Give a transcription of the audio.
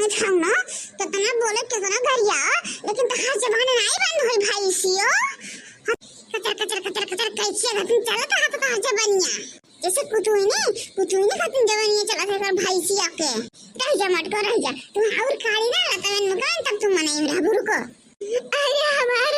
नहीं खाऊ ना तो तना बोले के ना गरिया लेकिन तहार जबान नहीं बंद होई भाई सियो कचर कचर कचर कचर कैसे गतिन चला था तहार जबानिया जैसे पुतुई ने गतिन जबानिया चला था भाई सिया के रह जा मत कर रह जा तुम और खाली ना लता में मकान तब तुम मने हमरा बुरु को अरे हमार